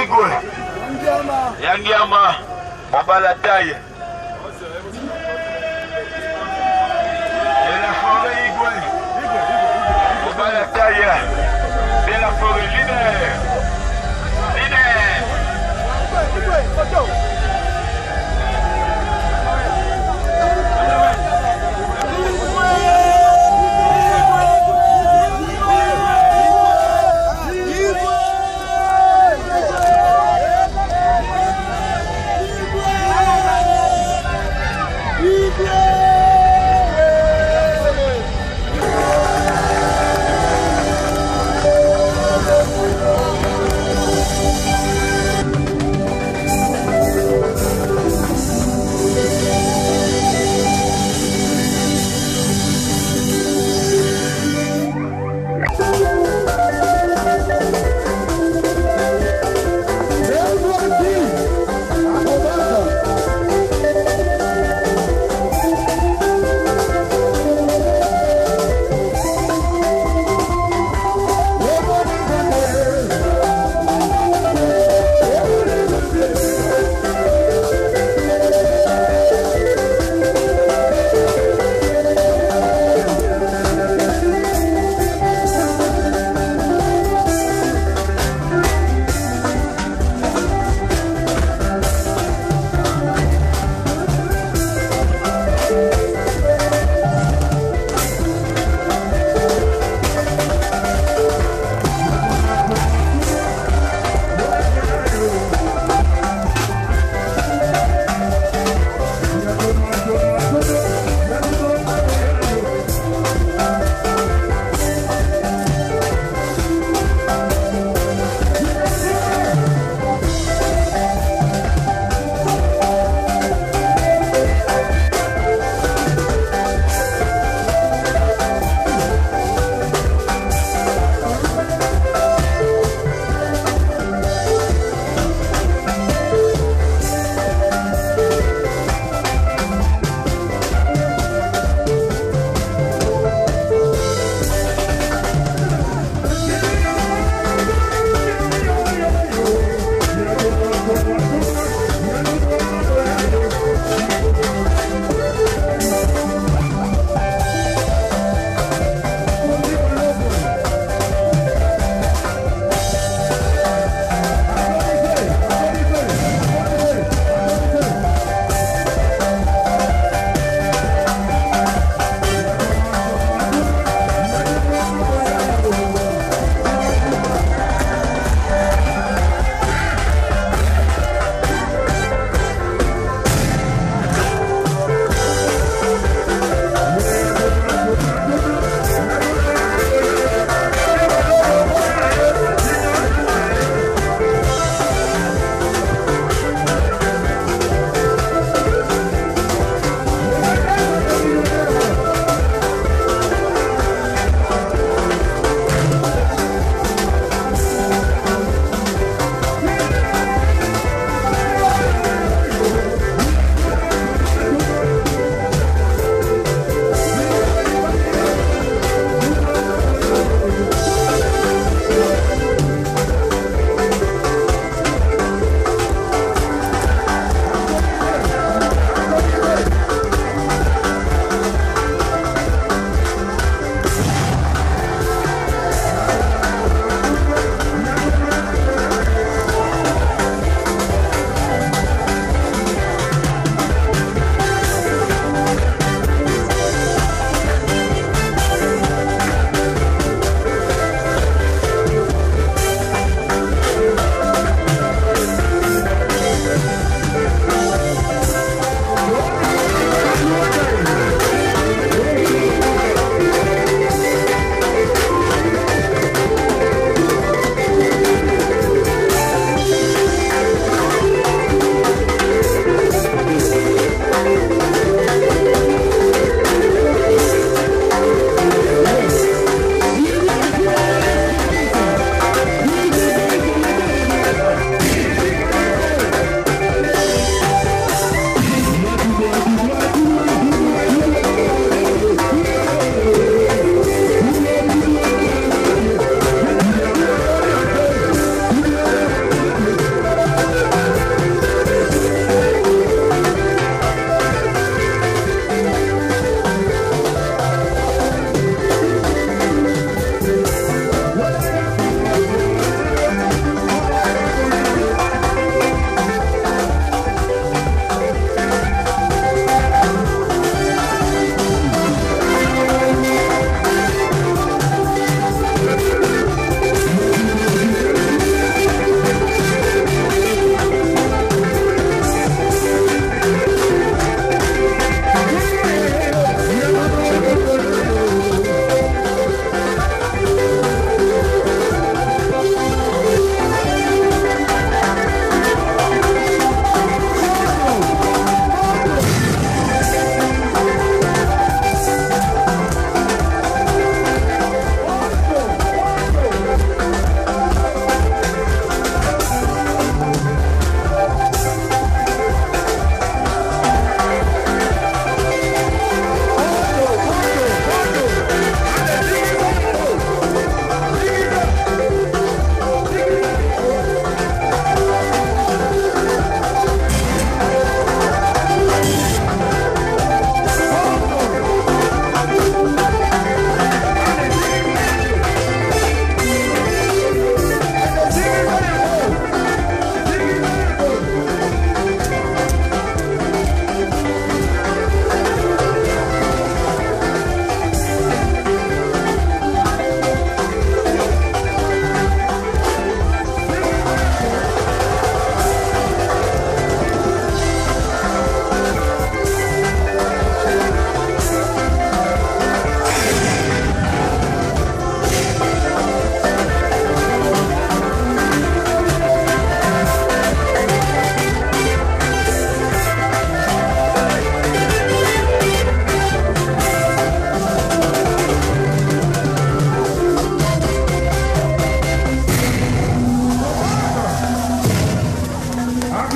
Igwe. Yangiama. Mobala taille. De la forêt Igwe. Mobala taille. De la forêt leader.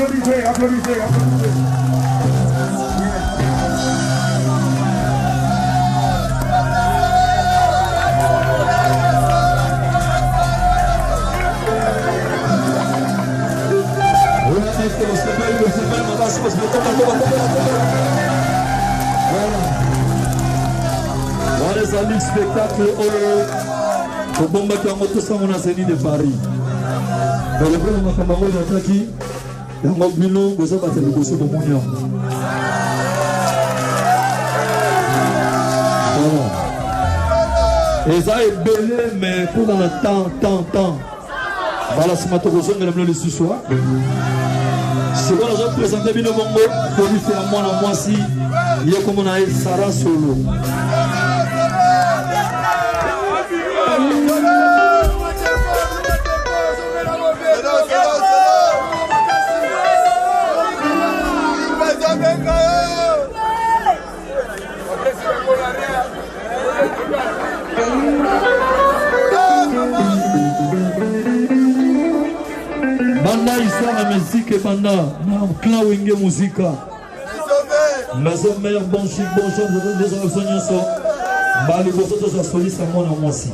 applaudissez, applaudissez, applaudissez. Voilà les amis spectacle au bomba qui a monté ça mon assaini de Paris. Dans le premier makamabo d'attaque, il y a un mobile qui a battu le gosse de Mounion. Et ça est belé, mais pour dans le temps. Voilà, c'est ma tourozone de la bleu ce soir. C'est bon, je vais présenter Bino Bongo pour lui faire moi la moisi. Il y a comme on a Sarah Solo. Banda histoire la musique et banda Plein wenge musique. Maison mère bon chic bon chant de des enseignants sont bali bosso to soliste à mon amosi.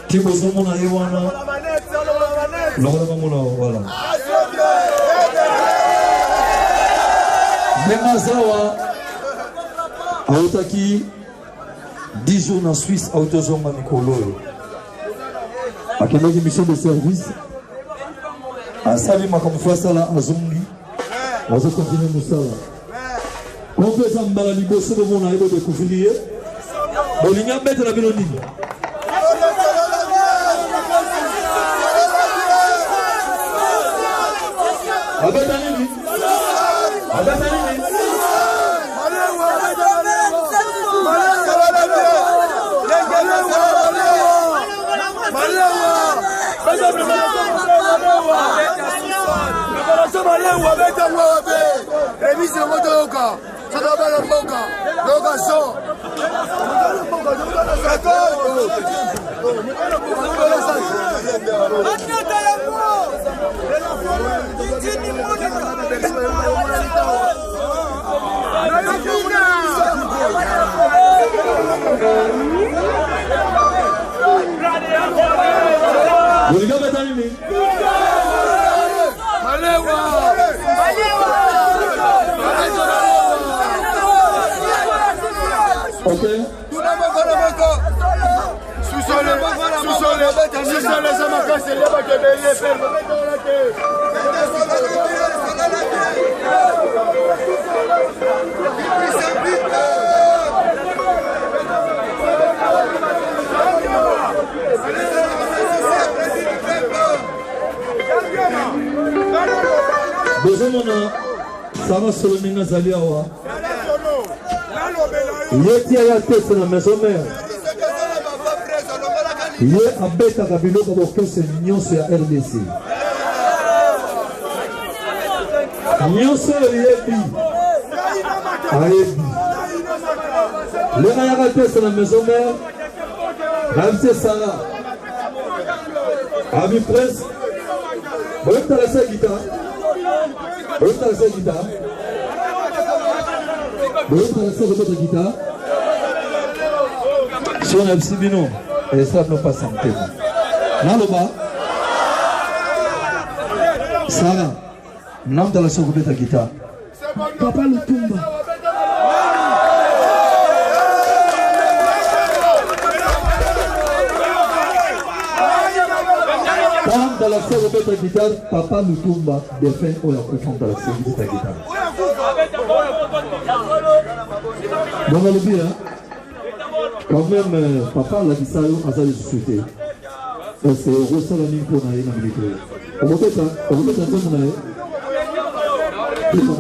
Ti bosso mon ayewana. Lora mon voilà. Memazawa autaki 10 jours en Suisse autozonga mikolo. À quelle mission de service à Salim comme fois ça là à Zongi on va continuer nous ça là on fait ça mbala liboso de mon aïdo de koufilier bolinga mettre la biloni abatanini ok. Ça va sur le mina Zaliawa. Il est à la tête de la maison mère. Il est à Beta Kabilo comme orchestre Nyonso à RDC. Nyonso Yebi. Ayebi. Le Rayara tête de la maison mère. Ramsey Sarah. Ami Prince. Vous êtes à la guitare. Vous êtes à la guitare. Vous êtes à la votre guitare. Si on a le Sibino, et ça ne passe en tête. Là, le bas. Sarah, non, dans la seconde ta guitare. Papa le Tumba. Dans la seconde ta guitare, Papa le Tumba, défait ou la profonde dans la seconde ta guitare. Bon, on va le dire, hein. Quand même, papa l'a dit ça, on a dit souhaiter. C'est Rosalani pour aller dans le militaire. On va faire ça, on va faire ça, on va faire ça.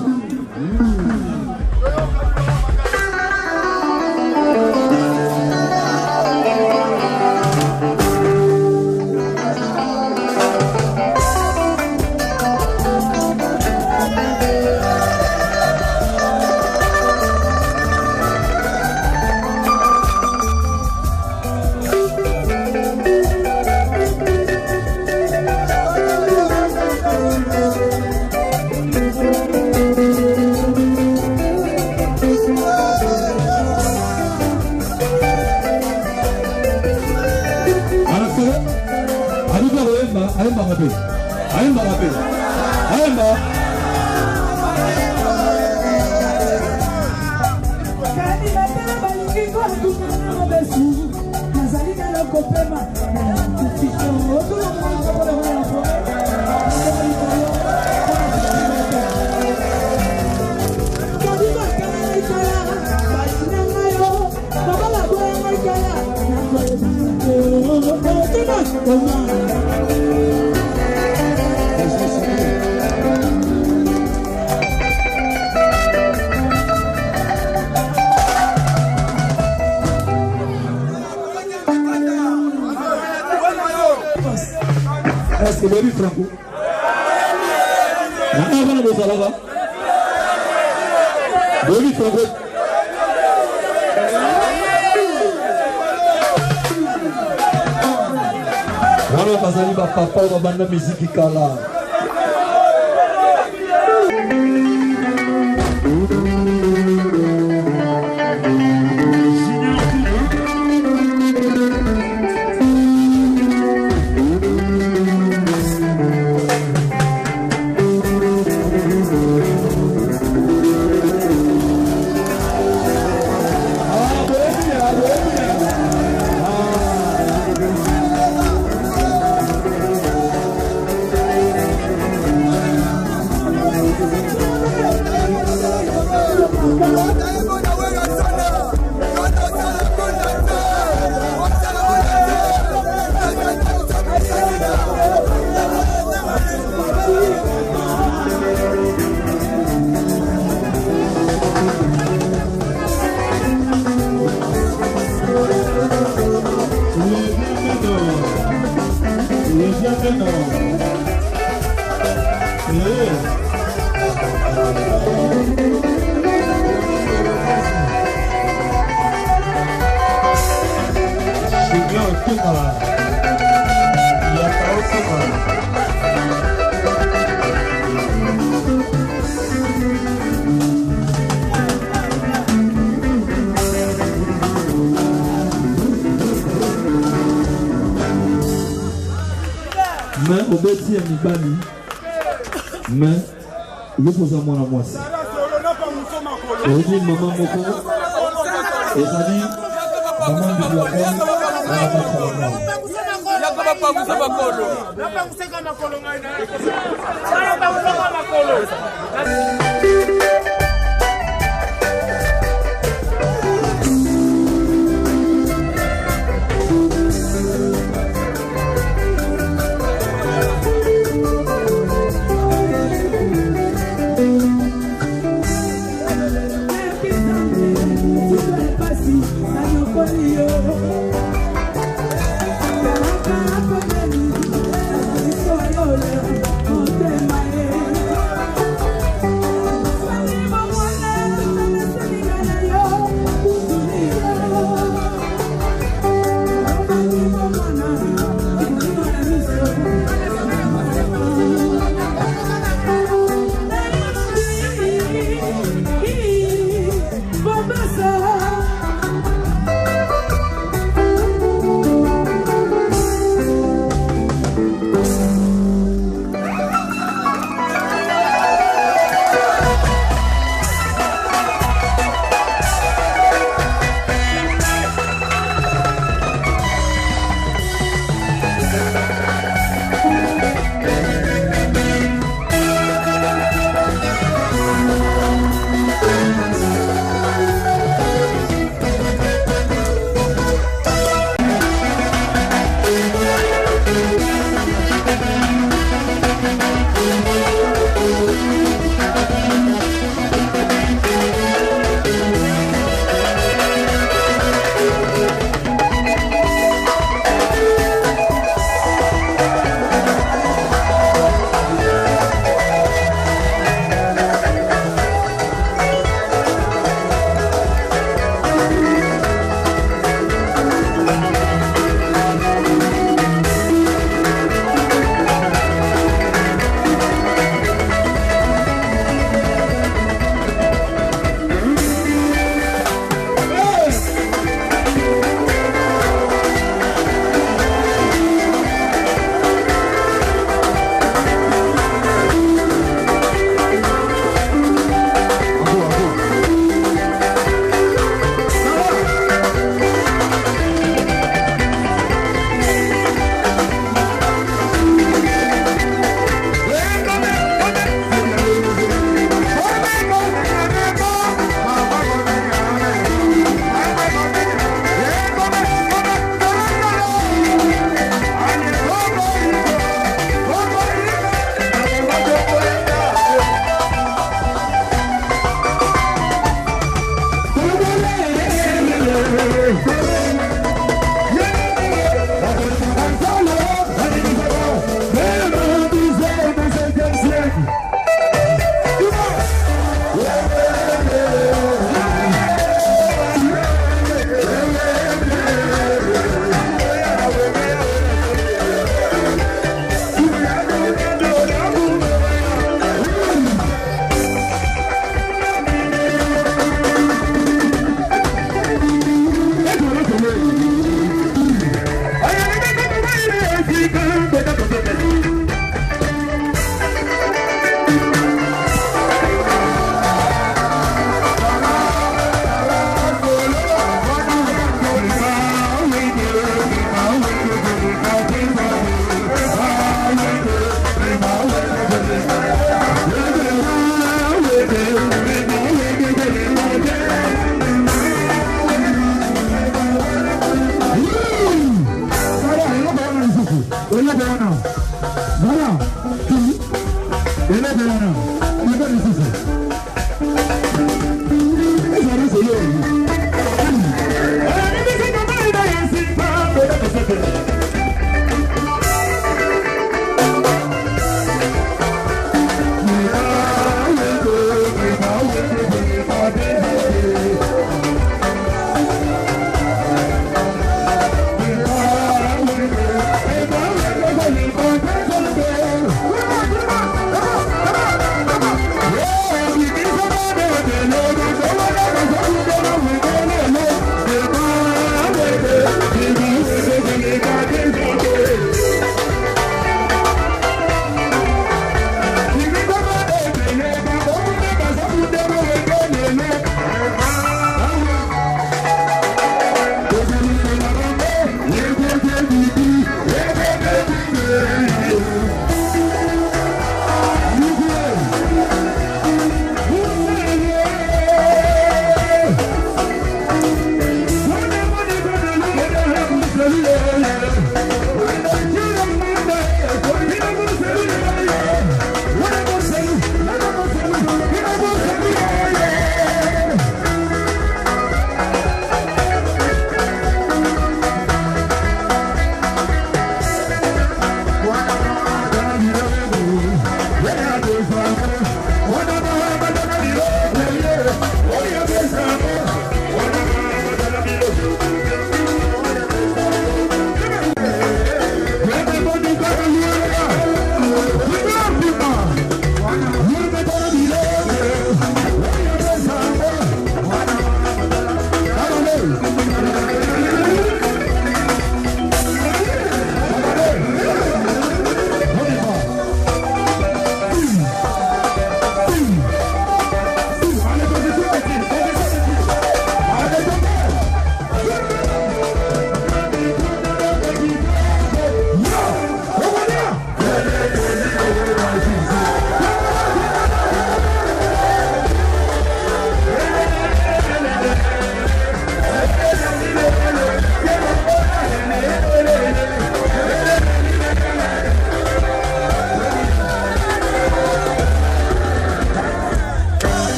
rapé. Aïmba rapé. Aïmba. Est-ce que vous avez Franco? Voilà, bazali ba papa ba banda musique kala. Mais au bêtis à Mibani, mais il faut à moi la moitié. Et dit maman Moko, et ça dit maman de la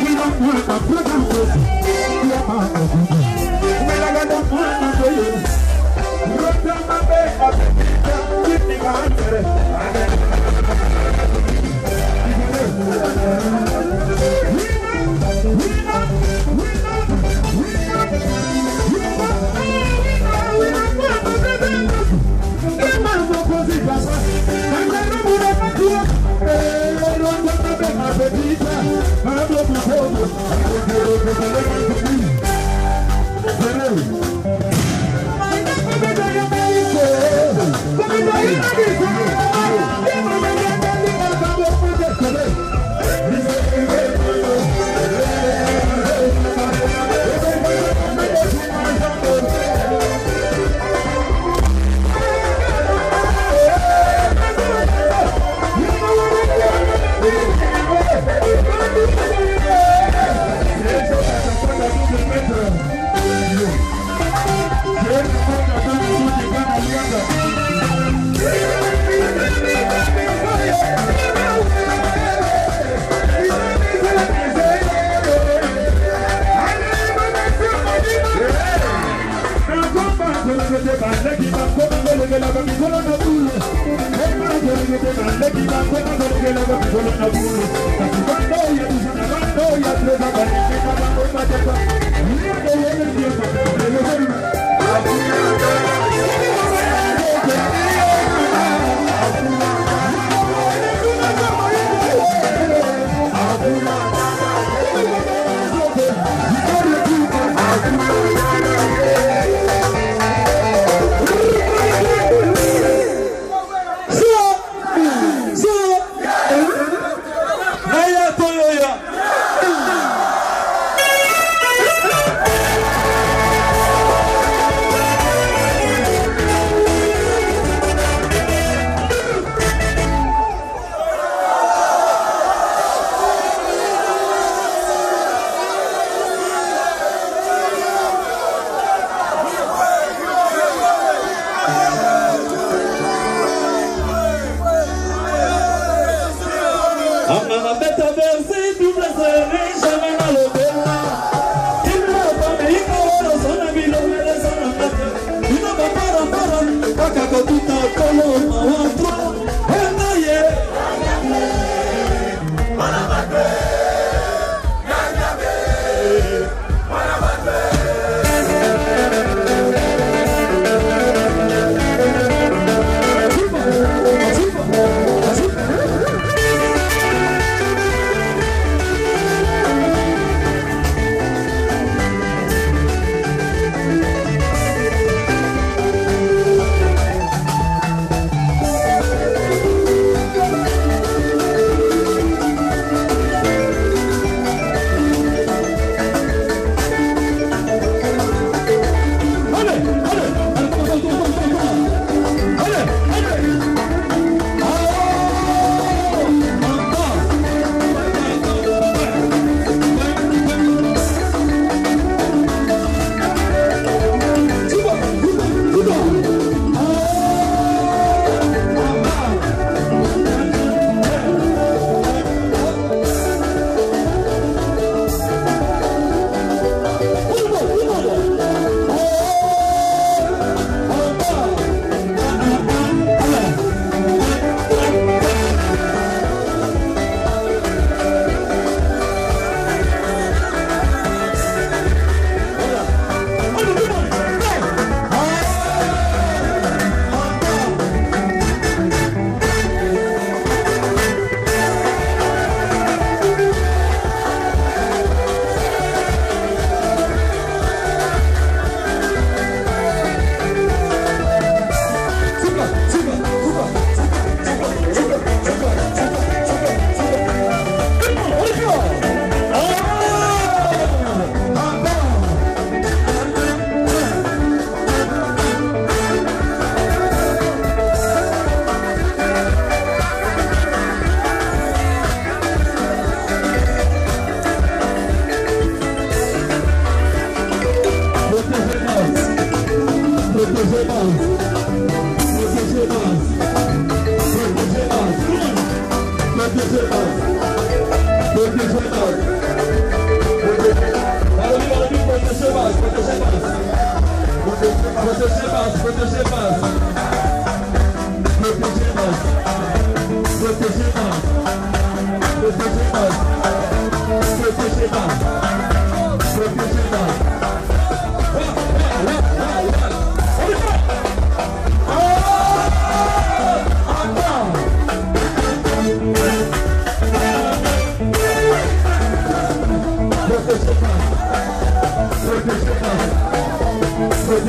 We don't want a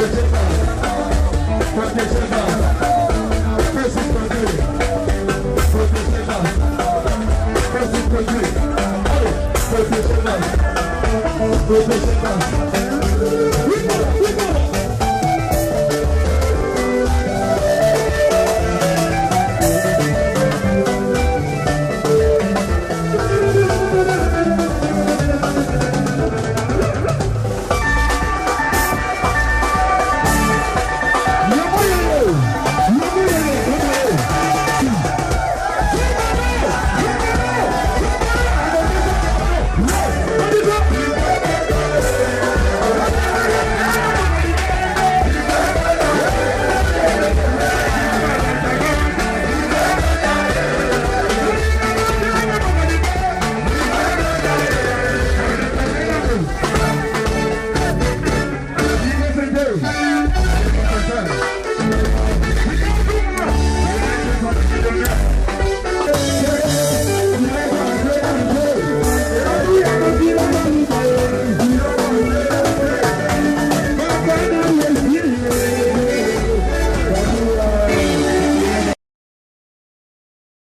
Protégez-moi.